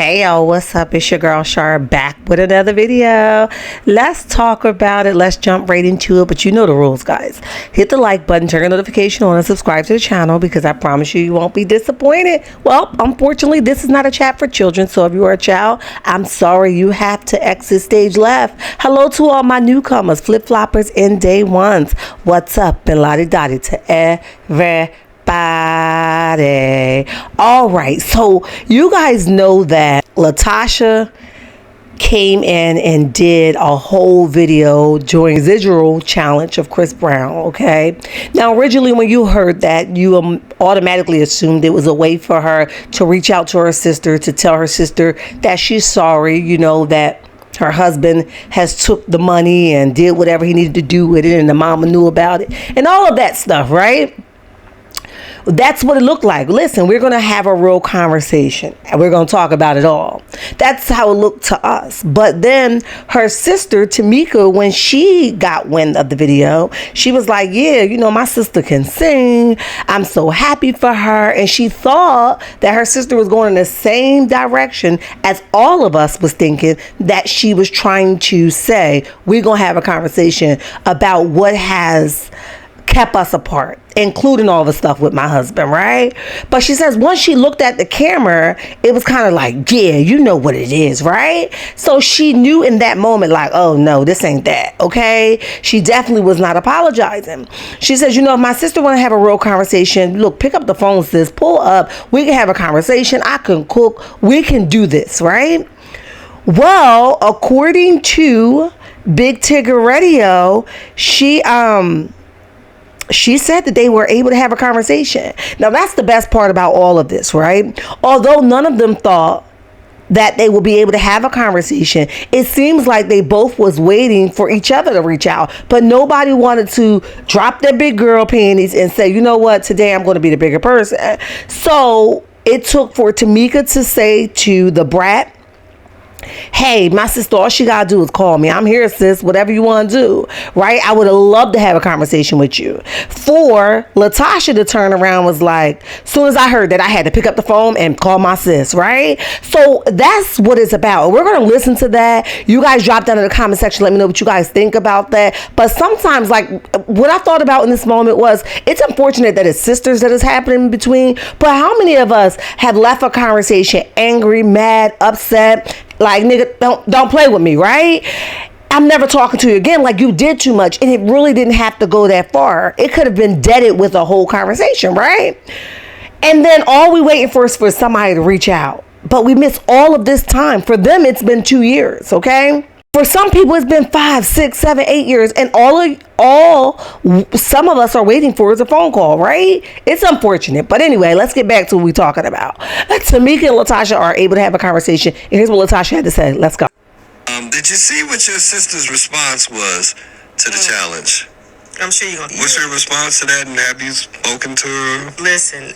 Hey yo, what's up? It's your girl Shar back with another video. Let's talk about it. Let's jump right into it. But you know the rules, guys. Hit the like button, turn your notification on, and subscribe to the channel because I promise you won't be disappointed. Well, unfortunately, this is not a chat for children. So if you are a child, I'm sorry, you have to exit stage left. Hello to all my newcomers, flip-floppers, and day ones. What's up? And lottie-dottie to everybody. All right, so you guys know that Latasha came in and did a whole video during residual challenge of Chris Brown. Okay, now originally when you heard that, you automatically assumed it was a way for her to reach out to her sister, to tell her sister that she's sorry, you know, that her husband has took the money and did whatever he needed to do with it, and the mama knew about it and all of that stuff, right? That's what it looked like. Listen, we're going to have a real conversation and we're going to talk about it all. That's how it looked to us. But then her sister, Tameka, when she got wind of the video, she was like, yeah, you know, my sister can sing. I'm so happy for her. And she thought that her sister was going in the same direction as all of us was thinking, that she was trying to say, we're going to have a conversation about what has kept us apart, including all the stuff with my husband, right? But she says once she looked at the camera, it was kind of like, yeah, you know what it is, right? So she knew in that moment, like, oh no, this ain't that, okay? She definitely was not apologizing. She says, you know, if my sister want to have a real conversation, look, pick up the phone, sis, pull up, we can have a conversation, I can cook, we can do this, right? Well, according to Big Tigger Radio, she said that they were able to have a conversation. Now, that's the best part about all of this, right? Although none of them thought that they would be able to have a conversation, it seems like they both was waiting for each other to reach out. But nobody wanted to drop their big girl panties and say, you know what, today I'm going to be the bigger person. So it took for Tameka to say to the brat, hey, my sister, all she gotta do is call me. I'm here, sis, whatever you want to do, right? I would have loved to have a conversation with you. For Latasha to turn around was like, as soon as I heard that, I had to pick up the phone and call my sis, right? So that's what it's about. We're gonna listen to that. You guys drop down in the comment section, let me know what you guys think about that. But sometimes, like, what I thought about in this moment was, it's unfortunate that it's sisters that is happening in between, but how many of us have left a conversation angry, mad, upset, like, nigga, don't play with me, right? I'm never talking to you again. Like, you did too much. And it really didn't have to go that far. It could have been deaded with a whole conversation, right? And then all we waiting for is for somebody to reach out. But we miss all of this time. For them, it's been 2 years, okay? For some people, it's been 5, 6, 7, 8 years. And some of us are waiting for is a phone call, right? It's unfortunate. But anyway, let's get back to what we're talking about. Tameka and Latasha are able to have a conversation. And here's what Latasha had to say. Let's go. Did you see what your sister's response was to the challenge? I'm sure you're going to. What's your response to that, and have you spoken to her? Listen,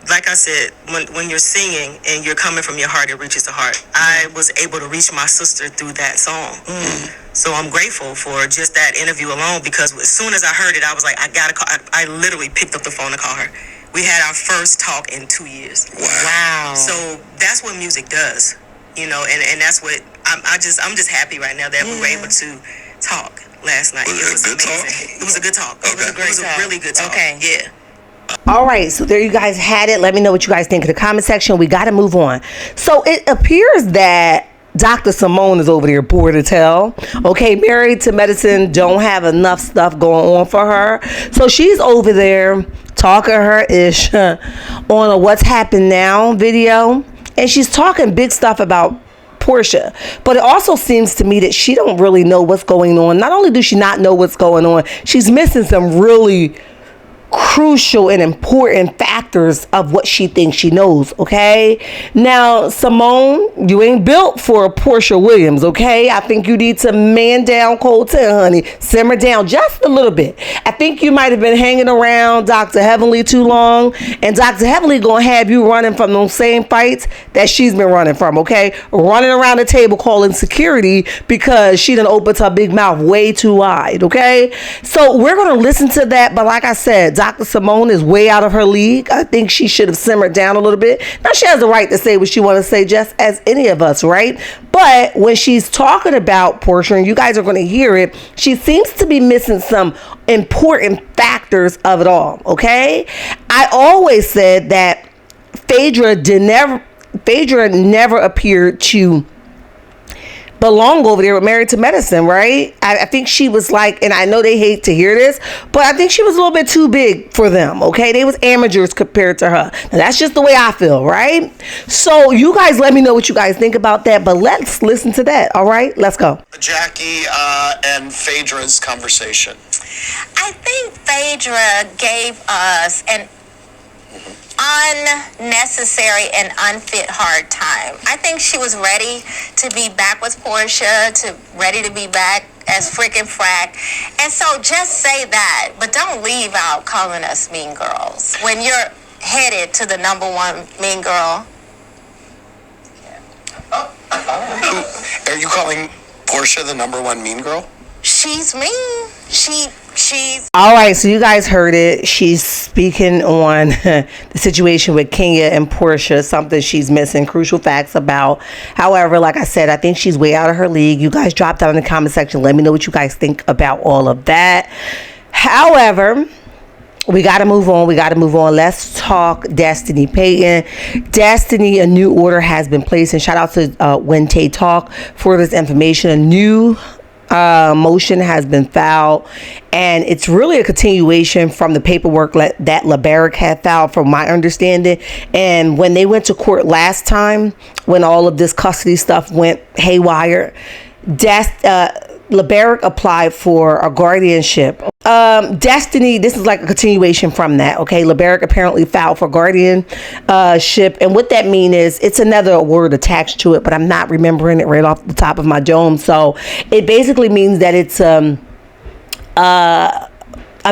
like I said, when you're singing and you're coming from your heart, it reaches the heart. I was able to reach my sister through that song. So I'm grateful for just that interview alone, because as soon as I heard it, I was like, I gotta call. I literally picked up the phone to call her. We had our first talk in 2 years. Wow. So that's what music does, you know, and that's what I'm just happy right now that we were able to talk last night. Was it a good amazing. talk? It was a good talk. Okay. It was a great talk. Really good talk. Okay. Yeah. All right, so there you guys had it. Let me know what you guys think in the comment section. We got to move on. So it appears that Dr. Simone is over there bored as hell. Okay, married to medicine, don't have enough stuff going on for her. So she's over there talking her ish on a What's Happened Now video. And she's talking big stuff about Porsha. But it also seems to me that she don't really know what's going on. Not only does she not know what's going on, she's missing some really crucial and important factors of what she thinks she knows, okay? Now, Simone, you ain't built for a Porsha Williams, okay? I think you need to man down cold 10, honey. Simmer down just a little bit. I think you might have been hanging around Dr. Heavenly too long, and Dr. Heavenly gonna have you running from those same fights that she's been running from, okay? Running around the table calling security because she done opened her big mouth way too wide, okay? So we're gonna listen to that, but like I said, Dr. Simone is way out of her league. I think she should have simmered down a little bit. Now, she has the right to say what she wants to say, just as any of us, right? But when she's talking about Porsha, and you guys are going to hear it, she seems to be missing some important factors of it all, okay? I always said that Phaedra never appeared to belong over there with Married to Medicine, right? I think she was like, and I know they hate to hear this, but I think she was a little bit too big for them, okay? They was amateurs compared to her. Now, that's just the way I feel, right? So you guys let me know what you guys think about that, but let's listen to that, all right? Let's go. Jackie and Phaedra's conversation. I think Phaedra gave us an unnecessary and unfit hard time. I think she was ready to be back with Porsha, ready to be back as frickin' frack. And so just say that, but don't leave out calling us mean girls when you're headed to the #1 mean girl. Are you calling Porsha the #1 mean girl? She's mean. She's all right, so you guys heard it. She's speaking on the situation with Kenya and Porsha, something she's missing crucial facts about. However, like I said, I think she's way out of her league. You guys drop down in the comment section. Let me know what you guys think about all of that. However, we got to move on. Let's talk Destiny Payton. Destiny, a new order has been placed. And shout out to When Tay Talk for this information. A new motion has been filed, and it's really a continuation from the paperwork that LeBaric had filed, from my understanding. And when they went to court last time, when all of this custody stuff went haywire, LeBaric applied for a guardianship. Destiny, this is like a continuation from that, okay? LeBaric apparently filed for guardianship, and what that means is it's another word attached to it, but I'm not remembering it right off the top of my dome. So it basically means that it's a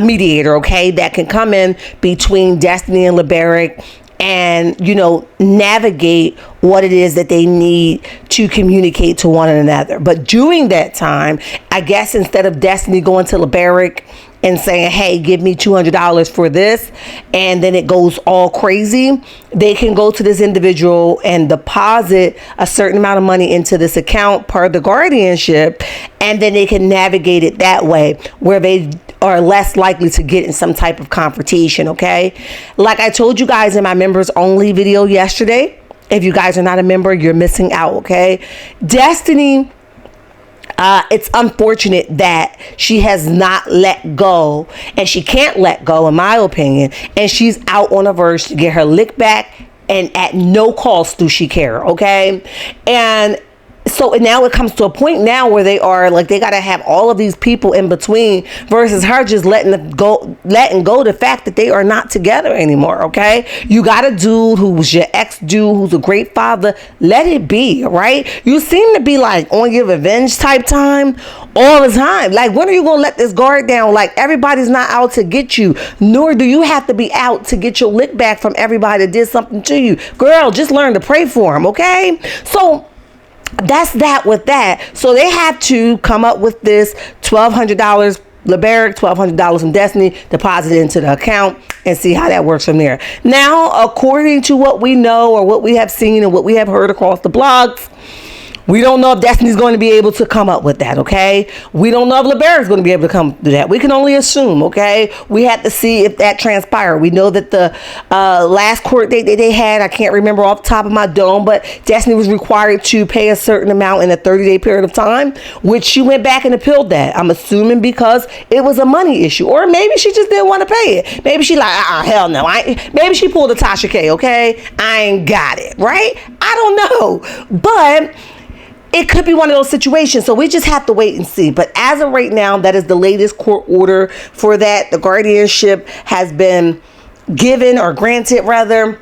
mediator, okay, that can come in between Destiny and LeBaric and, you know, navigate what it is that they need to communicate to one another. But during that time, I guess instead of Destiny going to LeBaric and saying, hey, give me $200 for this, and then it goes all crazy, they can go to this individual and deposit a certain amount of money into this account per the guardianship, and then they can navigate it that way, where they are less likely to get in some type of confrontation, okay? Like I told you guys in my members only video yesterday, if you guys are not a member, you're missing out, okay? Destiny, it's unfortunate that she has not let go, and she can't let go, in my opinion, and she's out on a verge to get her lick back, and at no cost do she care, okay? And so now it comes to a point now where they are like, they got to have all of these people in between, versus her just letting go the fact that they are not together anymore, okay? You got a dude who was your ex-dude, who's a great father. Let it be, right? You seem to be like on your revenge type time all the time. Like, when are you going to let this guard down? Like, everybody's not out to get you, nor do you have to be out to get your lick back from everybody that did something to you. Girl, just learn to pray for them, okay? So that's that with that. So they have to come up with this $1,200 LeBaric, $1,200 from Destiny, deposit it into the account, and see how that works from there. Now, according to what we know, or what we have seen, and what we have heard across the blogs, we don't know if Destiny's going to be able to come up with that, okay? We don't know if LeBaric's going to be able to come do that. We can only assume, okay? We have to see if that transpired. We know that the last court date that they had, I can't remember off the top of my dome, but Destiny was required to pay a certain amount in a 30-day period of time, which she went back and appealed that. I'm assuming because it was a money issue, or maybe she just didn't want to pay it. Maybe she like, hell no. Maybe she pulled a Tasha K, okay? I ain't got it, right? I don't know, but it could be one of those situations, so we just have to wait and see. But as of right now, that is the latest court order for that. The guardianship has been given, or granted rather,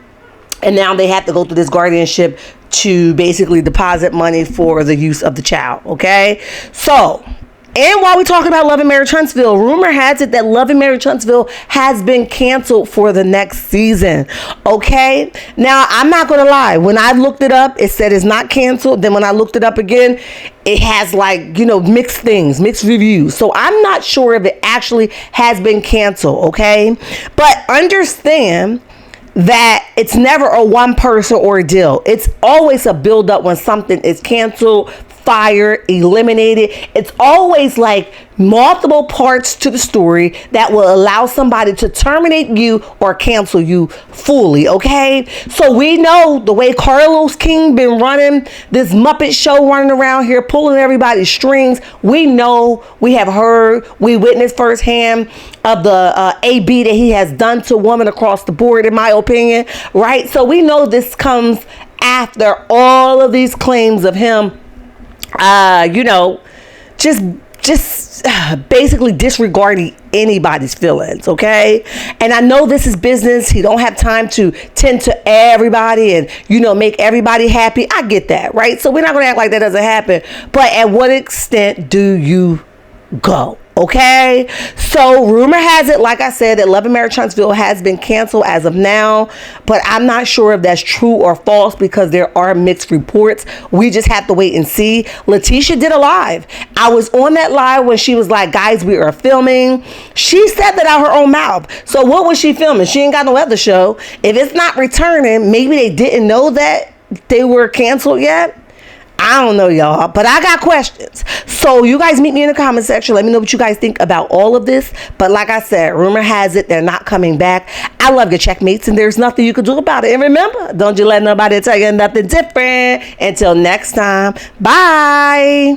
and now they have to go through this guardianship to basically deposit money for the use of the child, okay? So And while we're talking about Love and Marriage Huntsville, rumor has it that Love and Marriage Huntsville has been canceled for the next season. Okay? Now, I'm not going to lie. When I looked it up, it said it's not canceled. Then when I looked it up again, it has like, mixed things, mixed reviews. So I'm not sure if it actually has been canceled. Okay? But understand that it's never a one person ordeal. It's always a build up when something is canceled, fired, eliminated. It's always like multiple parts to the story that will allow somebody to terminate you or cancel you fully. Okay, so we know the way Carlos King been running this Muppet show, running around here pulling everybody's strings. We know, we have heard, we witnessed firsthand of the AB that he has done to women across the board, in my opinion, right? So we know this comes after all of these claims of him just basically disregarding anybody's feelings, okay? And I know this is business. He don't have time to tend to everybody and, make everybody happy. I get that, right? So we're not going to act like that doesn't happen. But at what extent do you go? Okay, so rumor has it, like I said, that Love and Marriage Huntsville has been canceled as of now, but I'm not sure if that's true or false because there are mixed reports. We just have to wait and see. Letitia did a live. I was on that live when she was like, guys, we are filming. She said that out her own mouth. So what was she filming? She ain't got no other show. If it's not returning, maybe they didn't know that they were canceled yet. I don't know, y'all, but I got questions. So you guys meet me in the comment section. Let me know what you guys think about all of this. But like I said, rumor has it they're not coming back. I love your checkmates, and there's nothing you can do about it. And remember, don't you let nobody tell you nothing different. Until next time, bye.